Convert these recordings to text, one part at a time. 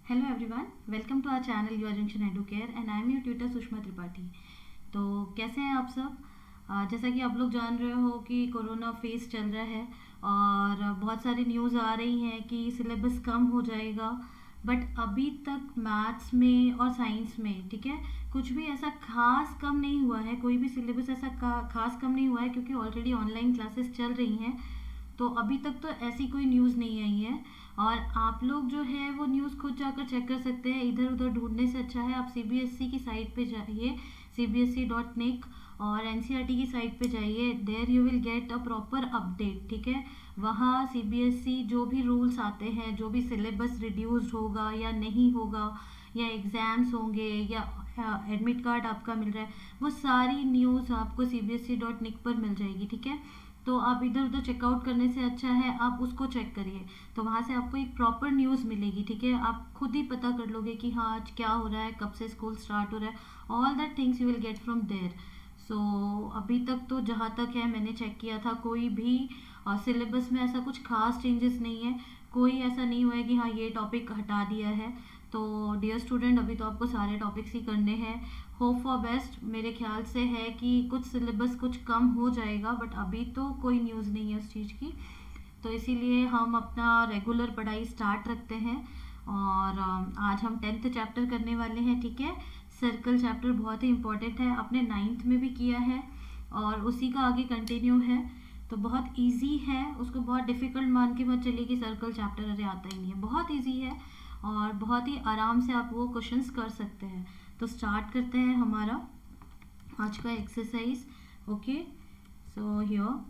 Hello everyone, welcome to our channel your junction educare and I am your tutor Sushma Tripathi. तो कैसे हैं आप सब? जैसा कि आप लोग जान रहे हो कि कोरोना फेज चल रहा है और बहुत सारी न्यूज़ आ रही हैं कि सिलेबस कम हो जाएगा। बट अभी तक मैथ्स में और साइंस में, ठीक है, कुछ भी ऐसा खास कम नहीं हुआ है। कोई भी सिलेबस ऐसा खास कम नहीं हुआ है क्योंकि ऑलरेडी ऑनलाइन क्लासेस चल रही हैं। तो अभी तक तो ऐसी कोई न्यूज़ नहीं आई है और आप लोग जो है वो न्यूज़ खुद जाकर चेक कर सकते हैं। इधर उधर ढूंढने से अच्छा है आप सीबीएसई की साइट पे जाइए, cbse.nic, और एनसीईआरटी की साइट पे जाइए। There you will get a proper update, ठीक है। वहाँ सीबीएसई जो भी रूल्स आते हैं, जो भी सिलेबस रिड्यूस्ड होगा या नहीं होगा, या एग्ज़ाम्स होंगे या एडमिट कार्ड आपका मिल रहा है, वो सारी न्यूज़ आपको cbse.nic पर मिल जाएगी, ठीक है। तो आप इधर उधर चेकआउट करने से अच्छा है आप उसको चेक करिए। तो वहाँ से आपको एक प्रॉपर न्यूज़ मिलेगी, ठीक है। आप खुद ही पता कर लोगे कि हाँ आज क्या हो रहा है, कब से स्कूल स्टार्ट हो रहा है। All that things you will get from there. So अभी तक तो जहाँ तक है मैंने चेक किया था, कोई भी सिलेबस में ऐसा कुछ खास चेंजेस नहीं है। कोई ऐसा नहीं हुआ है कि हाँ ये टॉपिक हटा दिया है। तो डियर स्टूडेंट, अभी तो आपको सारे टॉपिक्स ही करने हैं। Hope for best. मेरे ख्याल से है कि कुछ सिलेबस कुछ कम हो जाएगा, बट अभी तो कोई न्यूज़ नहीं है उस चीज़ की। तो इसीलिए हम अपना रेगुलर पढ़ाई स्टार्ट रखते हैं। और आज हम 10th चैप्टर करने वाले हैं, ठीक है। सर्कल चैप्टर बहुत ही इंपॉर्टेंट है, आपने 9th में भी किया है और उसी का आगे कंटिन्यू है। तो बहुत इजी है, उसको बहुत डिफ़िकल्ट मान के मत चलिए कि सर्कल चैप्टर अरे आता ही नहीं है। बहुत इजी है और बहुत ही आराम से आप वो क्वेश्चंस कर सकते हैं। तो स्टार्ट करते हैं हमारा आज का exercise. Okay, so here,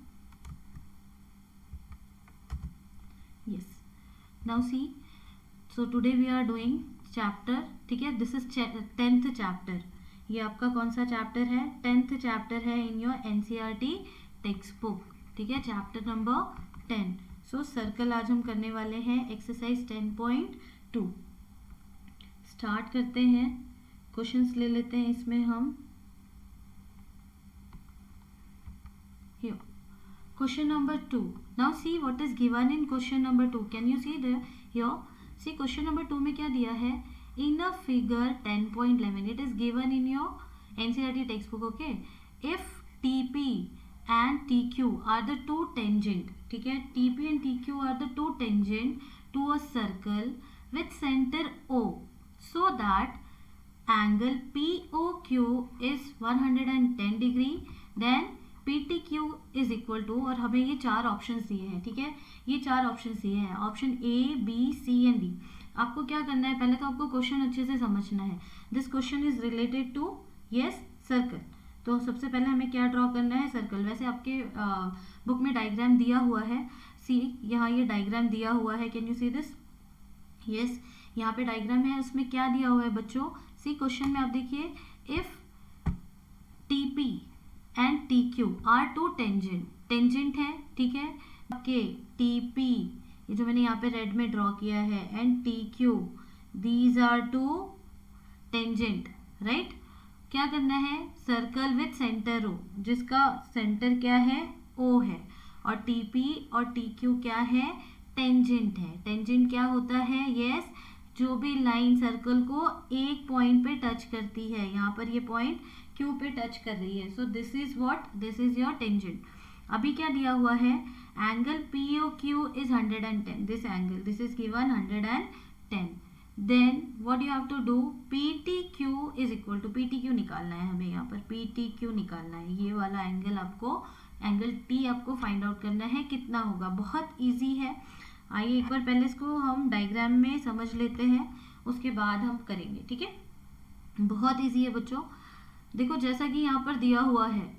yes, now see, so today we are doing chapter, ठीक है। This is 10th chapter. ये आपका कौन सा चैप्टर है? 10th चैप्टर है in your NCERT text book, ठीक है। Chapter number 10। सो सर्कल आज हम करने वाले हैं एक्सरसाइज 10.2। स्टार्ट करते हैं, क्वेश्चंस ले लेते हैं इसमें हम। Here, question number 2. Now see what is given in question number 2. Can you see there? Here, see question number 2 में क्या दिया है? In a figure 10.11, it is given in your NCERT textbook. Okay, if TP and TQ are the two tangent, ठीक है, TP and TQ are the two tangent to a circle with center O, so that angle POQ is 110 degree, then PTQ is equal to, और हमें ये चार options दिए हैं, ठीक है। ये चार ऑप्शंस दिए हैं, option A, B, C and D. आपको क्या करना है, पहले तो आपको क्वेश्चन अच्छे से समझना है। This question is related to, yes, circle. तो सबसे पहले हमें क्या ड्रॉ करना है? सर्कल। वैसे आपके बुक में डायग्राम दिया हुआ है, सी यहाँ ये डायग्राम दिया हुआ है, can you see this? Yes, यहाँ पे डायग्राम है, उसमें क्या दिया हुआ है बच्चों? सी क्वेश्चन में आप देखिए, if TP and T Q are two tangent, tangent है, ठीक है। ओके, टी पी, ये जो मैंने यहाँ पे रेड में ड्रॉ किया है, and T Q, these are two tangent, right. क्या करना है? सर्कल विथ सेंटर ओ, जिसका सेंटर क्या है? ओ है, और टी पी और टी क्यू क्या है? टेंजेंट है। टेंजेंट क्या होता है? यस, जो भी लाइन सर्कल को एक पॉइंट पे टच करती है, यहाँ पर ये पॉइंट क्यू पे टच कर रही है। So this is what? This is your tangent. अभी क्या दिया हुआ है? Angle P O Q is 110, this angle, this is given 110। Then what you have to do? P T Q is equal to, P T Q निकालना है हमें, यहाँ पर पी टी क्यू निकालना है। ये वाला एंगल आपको, एंगल टी आपको फाइंड आउट करना है, कितना होगा। बहुत ईजी है। आइए एक बार पहले इसको हम डायग्राम में समझ लेते हैं, उसके बाद हम करेंगे, ठीक है। बहुत ईजी है बच्चों। देखो जैसा कि यहाँ पर दिया हुआ है,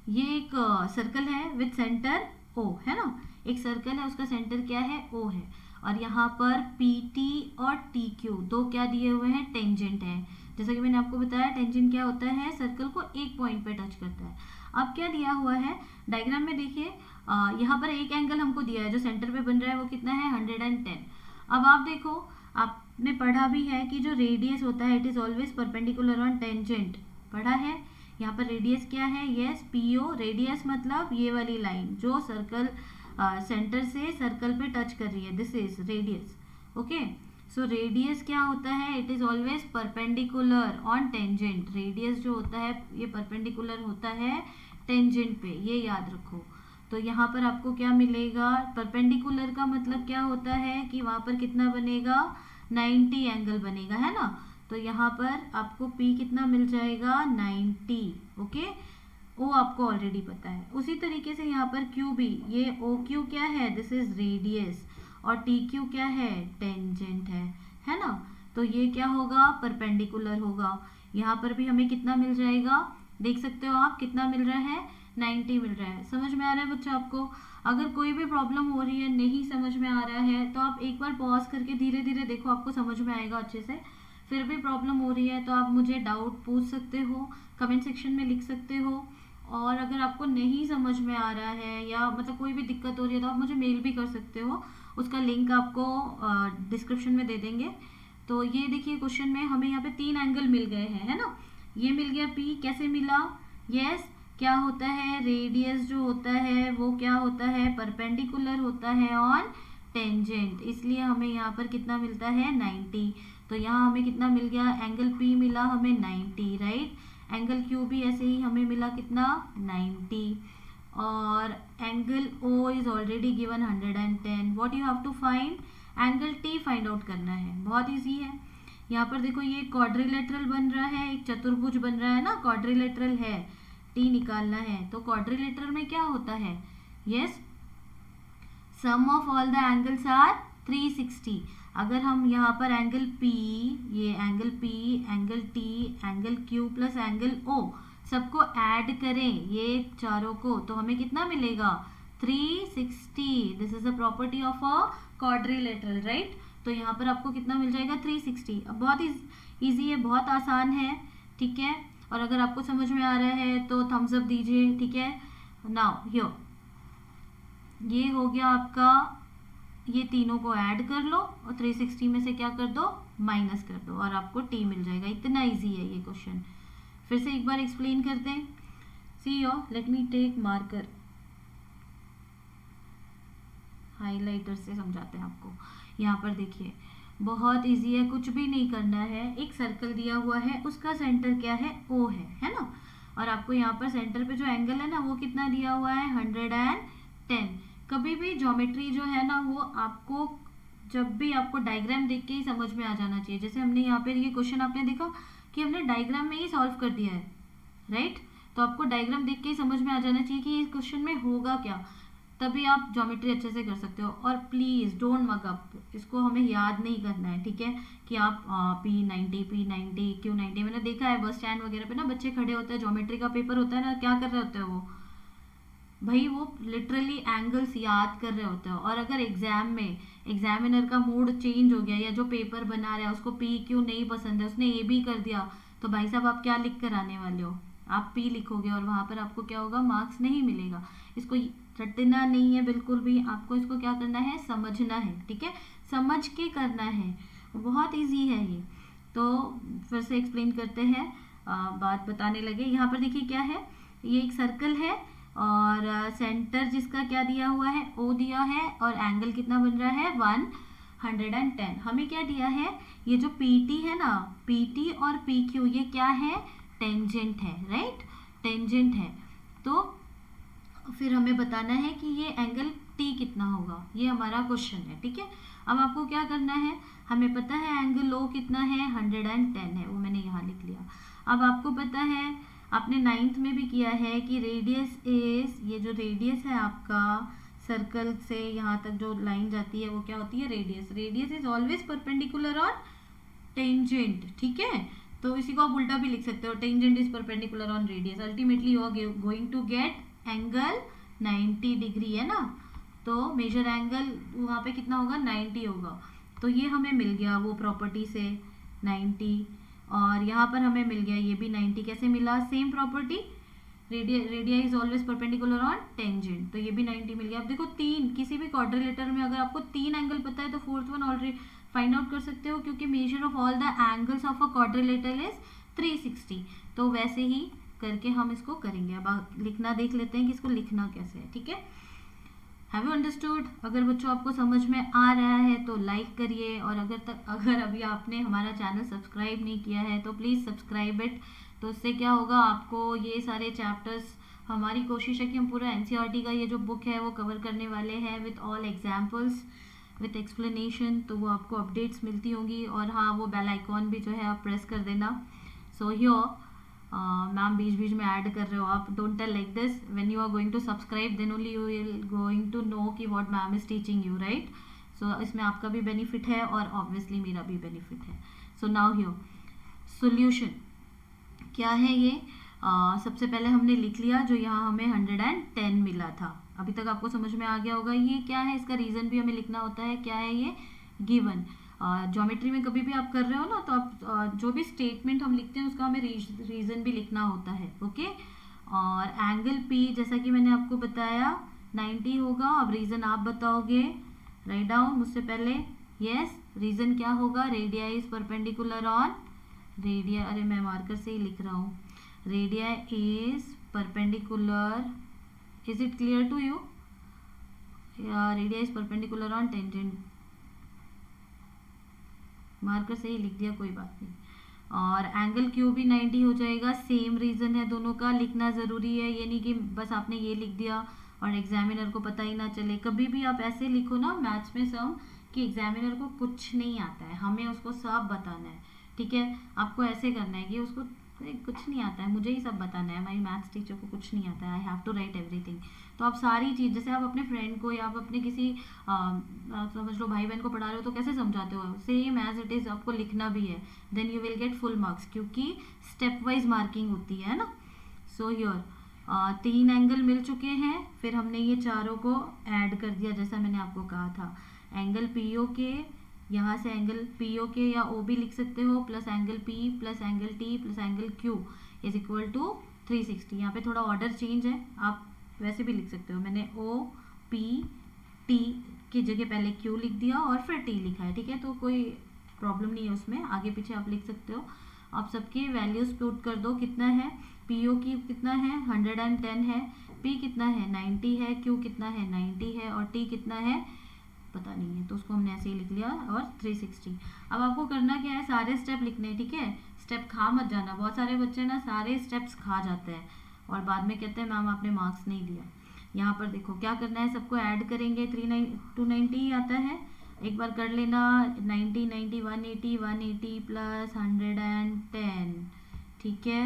ये एक सर्कल है विथ सेंटर ओ, है ना। एक सर्कल है, उसका सेंटर क्या है? ओ है। और यहाँ पर पी टी और टी क्यू दो क्या दिए हुए हैं? टेंजेंट है। जैसा कि मैंने आपको बताया, टेंजेंट क्या होता है? सर्कल को एक पॉइंट पे टच करता है। अब क्या दिया हुआ है डायग्राम में? देखिए यहाँ पर एक एंगल हमको दिया है, जो सेंटर पे बन रहा है वो कितना है? 110। अब आप देखो, आपने पढ़ा भी है कि जो रेडियस होता है, it is always perpendicular on tangent, पढ़ा है। यहाँ पर रेडियस क्या है? Yes, PO. रेडियस मतलब ये वाली लाइन जो सर्कल सेंटर से सर्कल पे टच कर रही है, this is radius, okay. So radius क्या होता है, it is always perpendicular on tangent. Radius जो होता है ये परपेंडिकुलर होता है टेंजेंट पे, ये याद रखो। तो यहाँ पर आपको क्या मिलेगा, परपेंडिकुलर का मतलब क्या होता है कि वहाँ पर कितना बनेगा, 90 एंगल बनेगा, है ना। तो यहाँ पर आपको P कितना मिल जाएगा, 90। ओके, ओ आपको ऑलरेडी पता है। उसी तरीके से यहाँ पर क्यू भी, ये ओ क्यू क्या है, दिस इज रेडियस, और टी क्यू क्या है, टेंजेंट है ना। तो ये क्या होगा, परपेंडिकुलर होगा। यहाँ पर भी हमें कितना मिल जाएगा, देख सकते हो आप कितना मिल रहा है, 90 मिल रहा है। समझ में आ रहा है बच्चा आपको। अगर कोई भी प्रॉब्लम हो रही है, नहीं समझ में आ रहा है, तो आप एक बार पॉज करके धीरे धीरे देखो, आपको समझ में आएगा अच्छे से। फिर भी प्रॉब्लम हो रही है तो आप मुझे डाउट पूछ सकते हो, कमेंट सेक्शन में लिख सकते हो। और अगर आपको नहीं समझ में आ रहा है या मतलब कोई भी दिक्कत हो रही है तो आप मुझे मेल भी कर सकते हो, उसका लिंक आपको डिस्क्रिप्शन में दे देंगे। तो ये देखिए क्वेश्चन में हमें यहाँ पे 3 एंगल मिल गए हैं, है ना। ये मिल गया P, कैसे मिला, यस क्या होता है, रेडियस जो होता है वो क्या होता है, परपेंडिकुलर होता है ऑन टेंजेंट, इसलिए हमें यहाँ पर कितना मिलता है, 90। तो यहाँ हमें कितना मिल गया, एंगल P मिला हमें 90, राइट। एंगल Q भी ऐसे ही हमें मिला कितना, 90। और angle O is already given 110। What you have to find, angle T find out करना है, बहुत इजी है। यहाँ पर देखो ये क्वाड्रिलेटरल बन रहा है, एक चतुर्भुज बन रहा है ना, क्वाड्रिलेटरल है, T निकालना है। तो क्वाड्रिलेटरल में क्या होता है, yes sum of all the angles are 360। अगर हम यहाँ पर एंगल P, ये angle P, angle T, angle Q plus angle O सबको ऐड करें, ये चारों को, तो हमें कितना मिलेगा, 360। This is a property of a quadrilateral, right. तो यहाँ पर आपको कितना मिल जाएगा, 360। अब बहुत ईजी है, बहुत आसान है, ठीक है। और अगर आपको समझ में आ रहा है तो थम्स अप दीजिए, ठीक है। नाउ हियर ये हो गया आपका, ये तीनों को ऐड कर लो और 360 में से क्या कर दो, माइनस कर दो, और आपको T मिल जाएगा। इतना इजी है ये क्वेश्चन। फिर से एक बार एक्सप्लेन करते हैं। See yo, let me take marker, highlighter से समझाते हैं आपको। यहाँ पर देखिए बहुत इजी है, कुछ भी नहीं करना है। एक सर्कल दिया हुआ है, उसका सेंटर क्या है, O है ना। और आपको यहाँ पर सेंटर पे जो एंगल है ना वो कितना दिया हुआ है, 110। कभी भी ज्योमेट्री जो है ना वो आपको जब भी आपको डायग्राम देख के ही समझ में आ जाना चाहिए। जैसे हमने यहाँ पे ये क्वेश्चन आपने देखा कि हमने डायग्राम में ही सॉल्व कर दिया है, राइट। तो आपको डायग्राम देख के ही समझ में आ जाना चाहिए कि इस क्वेश्चन में होगा क्या, तभी आप ज्योमेट्री अच्छे से कर सकते हो। और प्लीज़ डोंट मग अप, इसको हमें याद नहीं करना है, ठीक है। कि आप P90 Q90, मैंने देखा है बस स्टैंड वगैरह पे ना बच्चे खड़े होते हैं, ज्योमेट्री का पेपर होता है ना, क्या कर रहे होते हैं वो, भाई वो लिटरली एंगल्स याद कर रहे होते हो। और अगर एग्जाम में एग्जामिनर का मूड चेंज हो गया या जो पेपर बना रहा है उसको P क्यों नहीं पसंद है, उसने ये भी कर दिया, तो भाई साहब आप क्या लिख कर आने वाले हो, आप P लिखोगे और वहाँ पर आपको क्या होगा, मार्क्स नहीं मिलेगा। इसको रटना नहीं है बिल्कुल भी, आपको इसको क्या करना है, समझना है, ठीक है, समझ के करना है, बहुत ईजी है ये। तो फिर से एक्सप्लेन करते हैं, बात बताने लगे। यहाँ पर देखिए क्या है, ये एक सर्कल है और सेंटर जिसका क्या दिया हुआ है, O दिया है, और एंगल कितना बन रहा है, 110। हमें क्या दिया है, ये जो PT है ना, PT और PQ ये क्या है, टेंजेंट है, राइट, टेंजेंट है। तो फिर हमें बताना है कि ये एंगल T कितना होगा, ये हमारा क्वेश्चन है, ठीक है। अब आपको क्या करना है, हमें पता है एंगल O कितना है, 110 है, वो मैंने यहाँ लिख लिया। अब आपको पता है, आपने 9th में भी किया है कि रेडियस इज, ये जो रेडियस है आपका सर्कल से यहाँ तक जो लाइन जाती है वो क्या होती है, radius. Radius is always perpendicular on tangent, ठीक है। तो इसी को आप उल्टा भी लिख सकते हो, tangent is perpendicular on radius. Ultimately you are going to get angle 90 degree, है ना। तो मेजर एंगल वहाँ पे कितना होगा, 90 होगा। तो ये हमें मिल गया वो प्रॉपर्टी से 90, और यहाँ पर हमें मिल गया ये भी 90। कैसे मिला, same property, radii is always perpendicular on tangent, तो ये भी 90 मिल गया। अब देखो तीन, किसी भी क्वाड्रिलेटर में अगर आपको 3 एंगल पता है तो fourth one already find out कर सकते हो, क्योंकि measure of all the angles of a quadrilateral is 360। तो वैसे ही करके हम इसको करेंगे। अब लिखना देख लेते हैं कि इसको लिखना कैसे है, ठीक है। Have you understood? अगर बच्चों आपको समझ में आ रहा है तो लाइक करिए, और अगर अभी आपने हमारा चैनल सब्सक्राइब नहीं किया है तो प्लीज़ सब्सक्राइब इट। तो उससे क्या होगा, आपको ये सारे चैप्टर्स, हमारी कोशिश है कि हम पूरा एनसीईआरटी का ये जो बुक है वो कवर करने वाले हैं with all examples, with explanation. तो वो आपको अपडेट्स मिलती होंगी। और हाँ, वो बेल आइकॉन भी जो है आप प्रेस कर देना। सो हियर मैम बीच बीच में ऐड कर रहे हो आप, don't tell like this. When you are going to subscribe then only you will going to know कि what ma'am is teaching you, right? So इसमें आपका भी बेनिफिट है और ऑब्वियसली मेरा भी बेनिफिट है। सो नाउ हियर सोल्यूशन क्या है ये। सबसे पहले हमने लिख लिया जो यहाँ हमें 110 मिला था। अभी तक आपको समझ में आ गया होगा ये क्या है, इसका रीज़न भी हमें लिखना होता है। क्या है ये? गिवन। ज्योमेट्री में कभी भी आप कर रहे हो ना, तो आप जो भी स्टेटमेंट हम लिखते हैं उसका हमें रीज़न भी लिखना होता है, ओके। और एंगल पी जैसा कि मैंने आपको बताया 90 होगा। अब रीज़न आप बताओगे, राइट डाउन मुझसे पहले। यस, रीज़न क्या होगा? Radii is perpendicular on radii, अरे मैं मार्कर से ही लिख रहा हूँ। Radii is perpendicular, is it clear to you? Radii is perpendicular on tangent, marker से ही लिख दिया, कोई बात नहीं। और एंगल क्यू भी 90 हो जाएगा। सेम रीजन है दोनों का, लिखना ज़रूरी है। ये नहीं कि बस आपने ये लिख दिया और एग्जामिनर को पता ही ना चले। कभी भी आप ऐसे लिखो ना मैथ्स में सम कि एग्जामिनर को कुछ नहीं आता है, हमें उसको सब बताना है, ठीक है। आपको ऐसे करना है कि उसको कुछ नहीं आता है, मुझे ही सब बताना है, हमारी मैथ्स टीचर को कुछ नहीं आता है, I have to write everything. तो आप सारी चीज़, जैसे आप अपने फ्रेंड को या आप अपने किसी समझ लो भाई बहन को पढ़ा रहे हो तो कैसे समझाते हो, सेम एज इट इज़ आपको लिखना भी है। Then you will get full marks, क्योंकि स्टेप वाइज मार्किंग होती है ना। सो हियर 3 एंगल मिल चुके हैं, फिर हमने ये चारों को ऐड कर दिया जैसा मैंने आपको कहा था। एंगल पी ओ के, यहाँ से एंगल पी ओ के या ओ भी लिख सकते हो, plus angle P plus angle T plus angle Q is equal to 360। यहाँ पे थोड़ा ऑर्डर चेंज है, आप वैसे भी लिख सकते हो। मैंने ओ पी टी की जगह पहले क्यू लिख दिया और फिर टी लिखा है, ठीक है। तो कोई प्रॉब्लम नहीं है उसमें, आगे पीछे आप लिख सकते हो। आप सबके वैल्यूज पुट कर दो, कितना है पी ओ की, कितना है 110 है, पी कितना है 90 है, क्यू कितना है 90 है, और टी कितना है पता नहीं है, तो उसको हमने ऐसे ही लिख लिया, और 360। अब आपको करना क्या है, सारे स्टेप लिखने हैं, ठीक है। स्टेप खा मत जाना, बहुत सारे बच्चे ना सारे स्टेप्स खा जाते हैं और बाद में कहते हैं मैम आपने मार्क्स नहीं दिया। यहाँ पर देखो क्या करना है, सबको ऐड करेंगे। 290 आता है, एक बार कर लेना। 90 90 180 180 प्लस 110, ठीक है,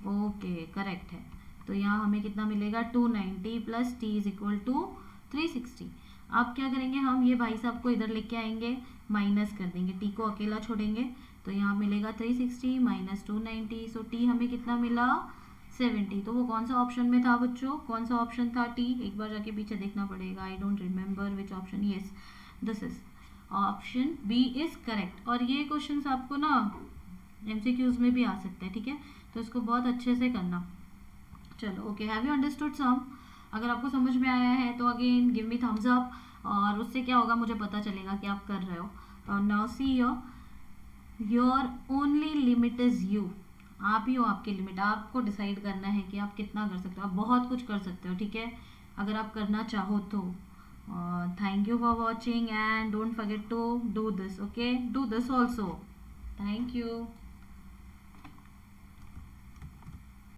ओके करेक्ट है। तो यहाँ हमें कितना मिलेगा 290 plus T is equal to 360। अब क्या करेंगे हम, ये भाई साहब को इधर लेके आएंगे, माइनस कर देंगे, टी को अकेला छोड़ेंगे, तो यहाँ मिलेगा 360 माइनस 290। सो टी हमें कितना मिला 70। तो वो कौन सा ऑप्शन में था बच्चों, कौन सा ऑप्शन था टी, एक बार जाके पीछे देखना पड़ेगा। I don't remember which option, yes this is option B is correct. और ये क्वेश्चन आपको ना एमसीक्यूज में भी आ सकता है, ठीक है, तो इसको बहुत अच्छे से करना। चलो ओके, हैव यू अंडरस्टूड सम? अगर आपको समझ में आया है तो again give me thumbs up, और उससे क्या होगा मुझे पता चलेगा कि आप कर रहे हो। और now see your only limit is you, आप ही हो आपकी लिमिट। आपको डिसाइड करना है कि आप कितना कर सकते हो, आप बहुत कुछ कर सकते हो, ठीक है, अगर आप करना चाहो तो। Thank you for watching and don't forget to do this, okay, do this also. Thank you.